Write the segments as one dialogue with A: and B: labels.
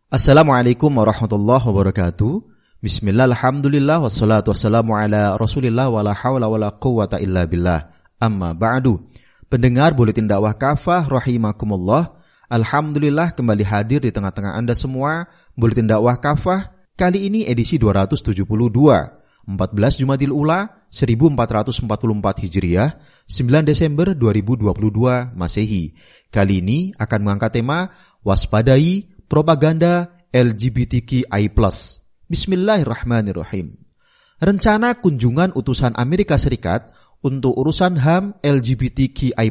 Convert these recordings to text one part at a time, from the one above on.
A: Assalamualaikum warahmatullahi wabarakatuh. Bismillah, alhamdulillah, wassalatu wassalamu ala rasulillah, wala hawla wala quwata illa billah. Amma ba'du. Pendengar Buletin Dakwah Kafah rahimakumullah. Alhamdulillah kembali hadir di tengah-tengah Anda semua. Buletin Dakwah Kafah kali ini edisi 272, 14 Jumadil Ula 1444 Hijriah, 9 Desember 2022 Masehi. Kali ini akan mengangkat tema waspadai propaganda LGBTQI+. Bismillahirrahmanirrahim. Rencana kunjungan utusan Amerika Serikat untuk urusan HAM LGBTQI+,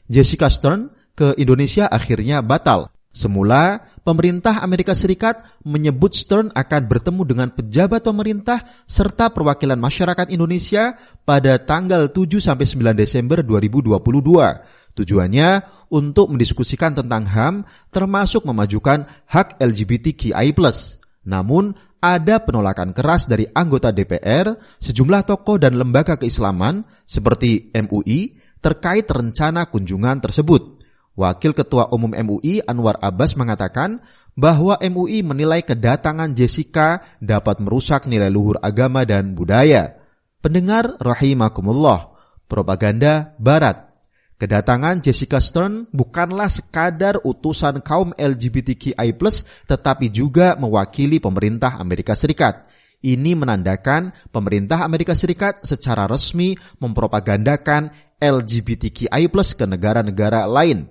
A: Jessica Stern, ke Indonesia akhirnya batal. Semula, pemerintah Amerika Serikat menyebut Stern akan bertemu dengan pejabat pemerintah serta perwakilan masyarakat Indonesia pada tanggal 7-9 Desember 2022. Tujuannya untuk mendiskusikan tentang HAM termasuk memajukan hak LGBTQI+. Namun, ada penolakan keras dari anggota DPR, sejumlah tokoh dan lembaga keislaman seperti MUI terkait rencana kunjungan tersebut. Wakil Ketua Umum MUI Anwar Abbas mengatakan bahwa MUI menilai kedatangan Jessica dapat merusak nilai luhur agama dan budaya. Pendengar rahimakumullah, propaganda Barat. Kedatangan Jessica Stern bukanlah sekadar utusan kaum LGBTQI+, tetapi juga mewakili pemerintah Amerika Serikat. Ini menandakan pemerintah Amerika Serikat secara resmi mempropagandakan LGBTQI+ ke negara-negara lain.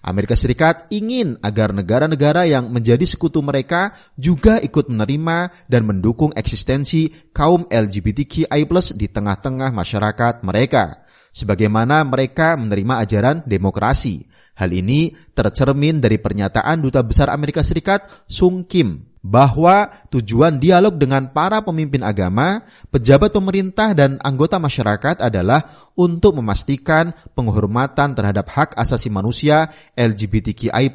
A: Amerika Serikat ingin agar negara-negara yang menjadi sekutu mereka juga ikut menerima dan mendukung eksistensi kaum LGBTQI+ di tengah-tengah masyarakat mereka, sebagaimana mereka menerima ajaran demokrasi. Hal ini tercermin dari pernyataan Duta Besar Amerika Serikat Sung Kim bahwa tujuan dialog dengan para pemimpin agama, pejabat pemerintah dan anggota masyarakat adalah untuk memastikan penghormatan terhadap hak asasi manusia LGBTQI+.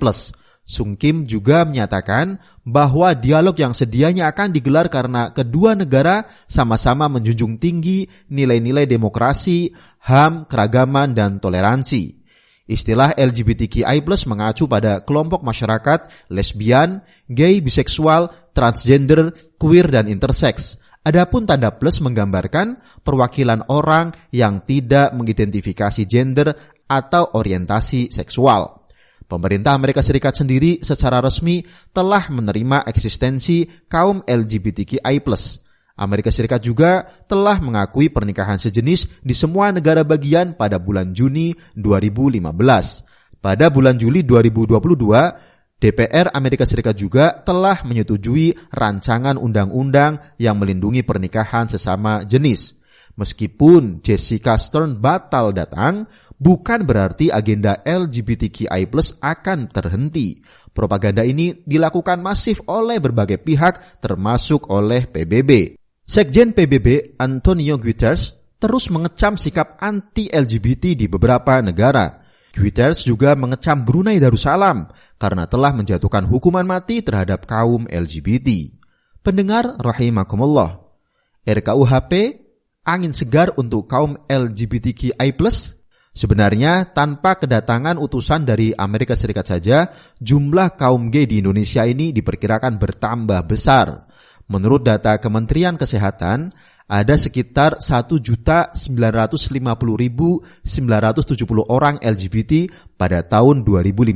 A: Sung Kim juga menyatakan bahwa dialog yang sedianya akan digelar karena kedua negara sama-sama menjunjung tinggi nilai-nilai demokrasi, HAM, keragaman, dan toleransi. Istilah LGBTQI+ mengacu pada kelompok masyarakat lesbian, gay, biseksual, transgender, queer, dan intersex. Adapun tanda plus menggambarkan perwakilan orang yang tidak mengidentifikasi gender atau orientasi seksual. Pemerintah Amerika Serikat sendiri secara resmi telah menerima eksistensi kaum LGBTQI+. Amerika Serikat juga telah mengakui pernikahan sejenis di semua negara bagian pada bulan Juni 2015. Pada bulan Juli 2022, DPR Amerika Serikat juga telah menyetujui rancangan undang-undang yang melindungi pernikahan sesama jenis. Meskipun Jessica Stern batal datang, bukan berarti agenda LGBTQI+ akan terhenti. Propaganda ini dilakukan masif oleh berbagai pihak, termasuk oleh PBB. Sekjen PBB Antonio Guterres terus mengecam sikap anti-LGBT di beberapa negara. Guterres juga mengecam Brunei Darussalam karena telah menjatuhkan hukuman mati terhadap kaum LGBT. Pendengar rahimakumullah, RKUHP angin segar untuk kaum LGBTQI+. Sebenarnya tanpa kedatangan utusan dari Amerika Serikat saja, jumlah kaum gay di Indonesia ini diperkirakan bertambah besar. Menurut data Kementerian Kesehatan, ada sekitar 1.950.970 orang LGBT pada tahun 2015.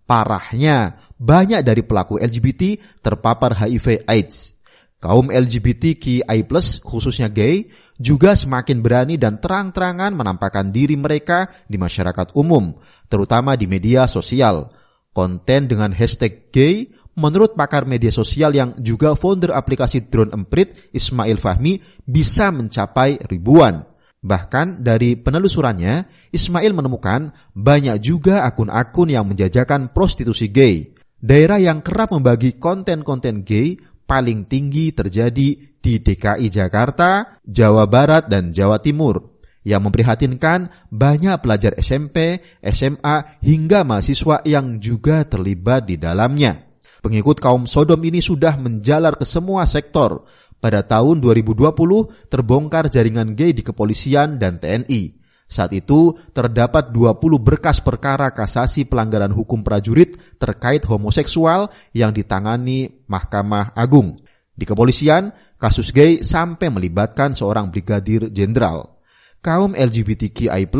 A: Parahnya, banyak dari pelaku LGBT terpapar HIV/AIDS. Kaum LGBTQI+, khususnya gay, juga semakin berani dan terang-terangan menampakkan diri mereka di masyarakat umum, terutama di media sosial. Konten dengan hashtag gay, menurut pakar media sosial yang juga founder aplikasi Drone Emprit, Ismail Fahmi, bisa mencapai ribuan. Bahkan dari penelusurannya, Ismail menemukan banyak juga akun-akun yang menjajakan prostitusi gay. Daerah yang kerap membagi konten-konten gay paling tinggi terjadi di DKI Jakarta, Jawa Barat, dan Jawa Timur. Yang memprihatinkan, banyak pelajar SMP, SMA, hingga mahasiswa yang juga terlibat di dalamnya. Pengikut kaum Sodom ini sudah menjalar ke semua sektor. Pada tahun 2020 terbongkar jaringan gay di kepolisian dan TNI. Saat itu terdapat 20 berkas perkara kasasi pelanggaran hukum prajurit terkait homoseksual yang ditangani Mahkamah Agung. Di kepolisian, kasus gay sampai melibatkan seorang brigadir jenderal. Kaum LGBTQI+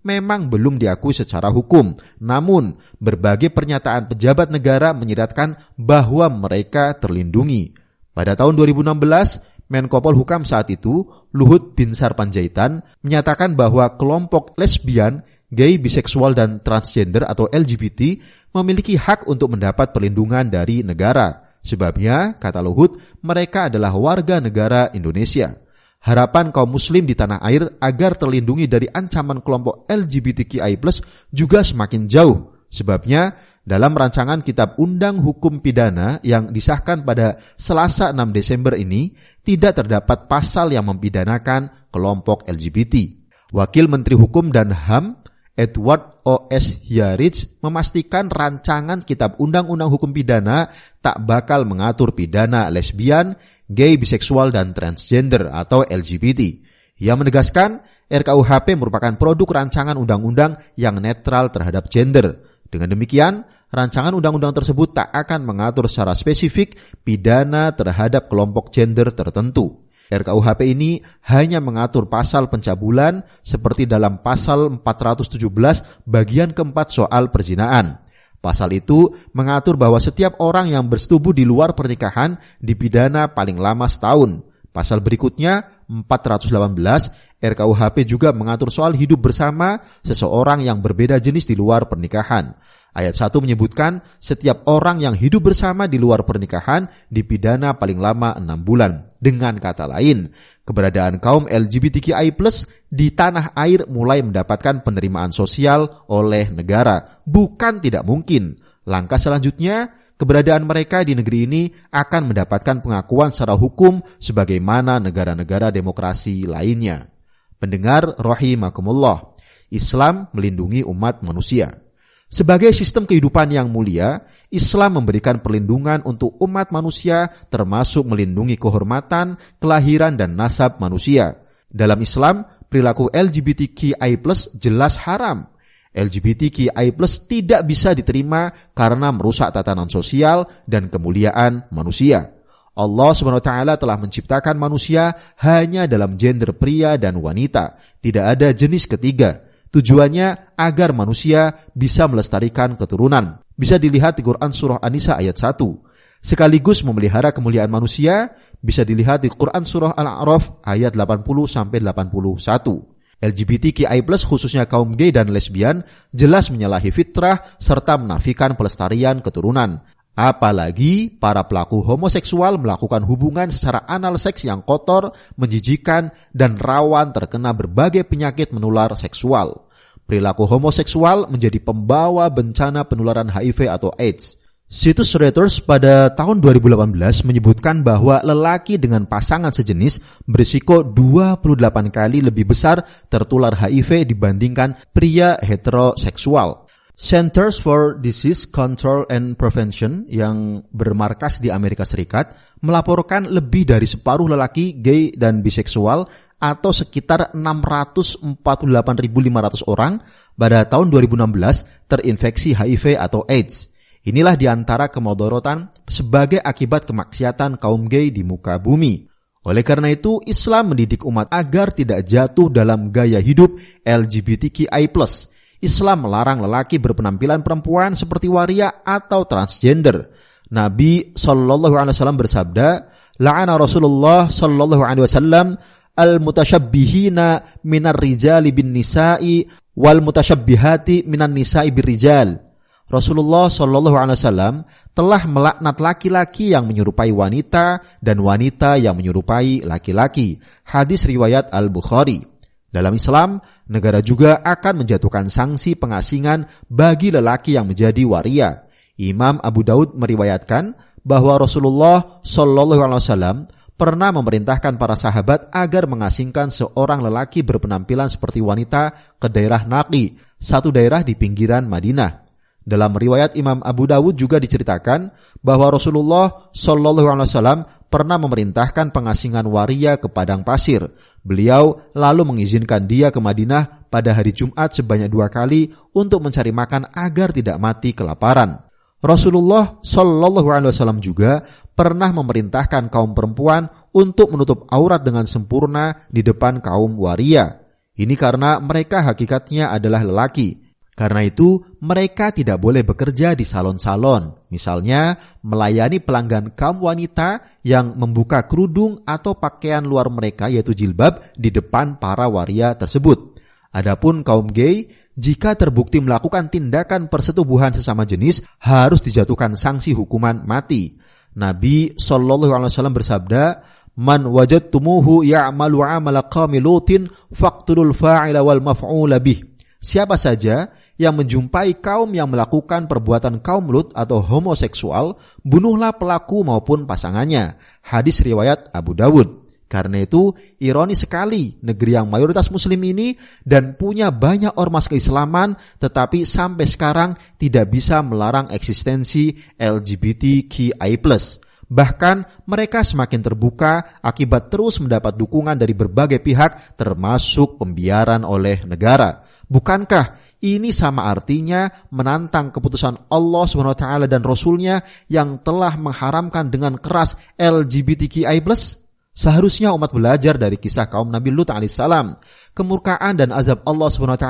A: memang belum diakui secara hukum, namun berbagai pernyataan pejabat negara menyiratkan bahwa mereka terlindungi. Pada tahun 2016, Menko Polhukam saat itu, Luhut Binsar Panjaitan, menyatakan bahwa kelompok lesbian, gay, biseksual, dan transgender atau LGBT memiliki hak untuk mendapat perlindungan dari negara. Sebabnya, kata Luhut, mereka adalah warga negara Indonesia. Harapan kaum muslim di tanah air agar terlindungi dari ancaman kelompok LGBTQI+ juga semakin jauh. Sebabnya, dalam rancangan Kitab Undang Hukum Pidana yang disahkan pada Selasa 6 Desember ini, tidak terdapat pasal yang mempidanakan kelompok LGBT. Wakil Menteri Hukum dan HAM, Edward O.S. Hyaridge, memastikan rancangan Kitab Undang-Undang Hukum Pidana tak bakal mengatur pidana lesbian, gay, biseksual, dan transgender atau LGBT. Ia menegaskan RKUHP merupakan produk rancangan undang-undang yang netral terhadap gender. Dengan demikian, rancangan undang-undang tersebut tak akan mengatur secara spesifik pidana terhadap kelompok gender tertentu. RKUHP ini hanya mengatur pasal pencabulan seperti dalam pasal 417 bagian keempat soal perzinaan. Pasal itu mengatur bahwa setiap orang yang bersetubuh di luar pernikahan dipidana paling lama setahun. Pasal berikutnya, 418, RKUHP juga mengatur soal hidup bersama seseorang yang berbeda jenis di luar pernikahan. Ayat 1 menyebutkan setiap orang yang hidup bersama di luar pernikahan dipidana paling lama 6 bulan. Dengan kata lain, keberadaan kaum LGBTQI+ di tanah air mulai mendapatkan penerimaan sosial oleh negara. Bukan tidak mungkin. Langkah selanjutnya, keberadaan mereka di negeri ini akan mendapatkan pengakuan secara hukum sebagaimana negara-negara demokrasi lainnya. Pendengar rahimakumullah, Islam melindungi umat manusia. Sebagai sistem kehidupan yang mulia, Islam memberikan perlindungan untuk umat manusia termasuk melindungi kehormatan, kelahiran, dan nasab manusia. Dalam Islam, perilaku LGBTQI+ jelas haram. LGBTQI+ tidak bisa diterima karena merusak tatanan sosial dan kemuliaan manusia. Allah SWT telah menciptakan manusia hanya dalam gender pria dan wanita. Tidak ada jenis ketiga. Tujuannya agar manusia bisa melestarikan keturunan. Bisa dilihat di Quran Surah An-Nisa ayat 1. Sekaligus memelihara kemuliaan manusia, bisa dilihat di Quran Surah Al-A'raf ayat 80-81. LGBTQI+ khususnya kaum gay dan lesbian jelas menyalahi fitrah serta menafikan pelestarian keturunan. Apalagi para pelaku homoseksual melakukan hubungan secara anal seks yang kotor, menjijikan, dan rawan terkena berbagai penyakit menular seksual. Perilaku homoseksual menjadi pembawa bencana penularan HIV atau AIDS. Situs Reuters pada tahun 2018 menyebutkan bahwa lelaki dengan pasangan sejenis berisiko 28 kali lebih besar tertular HIV dibandingkan pria heteroseksual. Centers for Disease Control and Prevention yang bermarkas di Amerika Serikat melaporkan lebih dari separuh lelaki gay dan biseksual atau sekitar 648.500 orang pada tahun 2016 terinfeksi HIV atau AIDS. Inilah di antara kemudaratan sebagai akibat kemaksiatan kaum gay di muka bumi. Oleh karena itu, Islam mendidik umat agar tidak jatuh dalam gaya hidup LGBTQI+. Islam melarang lelaki berpenampilan perempuan seperti waria atau transgender. Nabi SAW bersabda, "La'ana Rasulullah SAW al-mutasyabbihina minar rijali bin nisa'i wal mutasyabbihati minan nisa'i bir rijal." Rasulullah SAW telah melaknat laki-laki yang menyerupai wanita dan wanita yang menyerupai laki-laki. Hadis riwayat Al-Bukhari. Dalam Islam, negara juga akan menjatuhkan sanksi pengasingan bagi lelaki yang menjadi waria. Imam Abu Daud meriwayatkan bahwa Rasulullah SAW pernah memerintahkan para sahabat agar mengasingkan seorang lelaki berpenampilan seperti wanita ke daerah Naqi, satu daerah di pinggiran Madinah. Dalam riwayat Imam Abu Dawud juga diceritakan bahwa Rasulullah Shallallahu Alaihi Wasallam pernah memerintahkan pengasingan waria ke padang pasir. Beliau lalu mengizinkan dia ke Madinah pada hari Jumat sebanyak 2 kali untuk mencari makan agar tidak mati kelaparan. Rasulullah Shallallahu Alaihi Wasallam juga pernah memerintahkan kaum perempuan untuk menutup aurat dengan sempurna di depan kaum waria. Ini karena mereka hakikatnya adalah lelaki. Karena itu, mereka tidak boleh bekerja di salon-salon, misalnya melayani pelanggan kaum wanita yang membuka kerudung atau pakaian luar mereka yaitu jilbab di depan para waria tersebut. Adapun kaum gay, jika terbukti melakukan tindakan persetubuhan sesama jenis, harus dijatuhkan sanksi hukuman mati. Nabi SAW bersabda, "Man wajadtumuhu ya'malu 'amala qaumi Lutin faqtulul fa'ila wal maf'ula bih." Siapa saja yang menjumpai kaum yang melakukan perbuatan kaum Lut atau homoseksual, bunuhlah pelaku maupun pasangannya. Hadis riwayat Abu Dawud. Karena itu, ironis sekali negeri yang mayoritas muslim ini dan punya banyak ormas keislaman, tetapi sampai sekarang tidak bisa melarang eksistensi LGBTQI+. Bahkan mereka semakin terbuka akibat terus mendapat dukungan dari berbagai pihak, termasuk pembiaran oleh negara. Bukankah ini sama artinya menantang keputusan Allah SWT dan Rasul-Nya yang telah mengharamkan dengan keras LGBTQI+? Seharusnya umat belajar dari kisah kaum Nabi Lut alaihissalam. Kemurkaan dan azab Allah SWT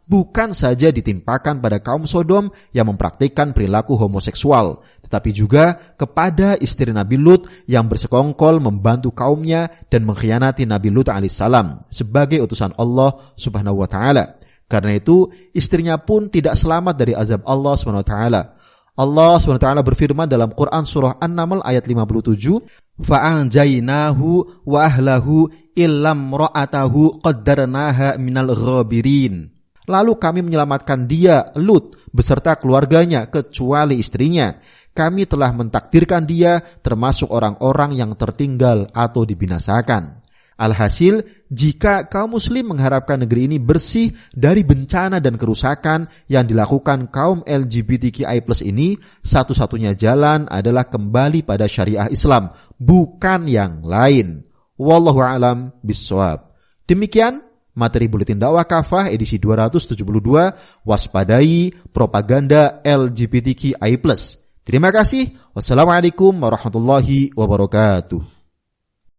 A: bukan saja ditimpakan pada kaum Sodom yang mempraktikkan perilaku homoseksual, tetapi juga kepada istri Nabi Lut yang bersekongkol membantu kaumnya dan mengkhianati Nabi Lut alaihissalam sebagai utusan Allah Subhanahu wa taala. Karena itu, istrinya pun tidak selamat dari azab Allah SWT. Allah SWT berfirman dalam Quran surah An-Naml ayat 57, "Fa'anjainahu wa ahlahu illam ra'atahu qaddarnaha minal ghabirin." Lalu kami menyelamatkan dia, Lut, beserta keluarganya, kecuali istrinya. Kami telah mentakdirkan dia termasuk orang-orang yang tertinggal atau dibinasakan. Alhasil, jika kaum muslim mengharapkan negeri ini bersih dari bencana dan kerusakan yang dilakukan kaum LGBTQI+ ini, satu-satunya jalan adalah kembali pada syariah Islam, bukan yang lain. Wallahu a'lam bishawab. Demikian materi Buletin Dakwah Kafah edisi 272, waspadai propaganda LGBTQI+. Terima kasih. Wassalamualaikum warahmatullahi wabarakatuh.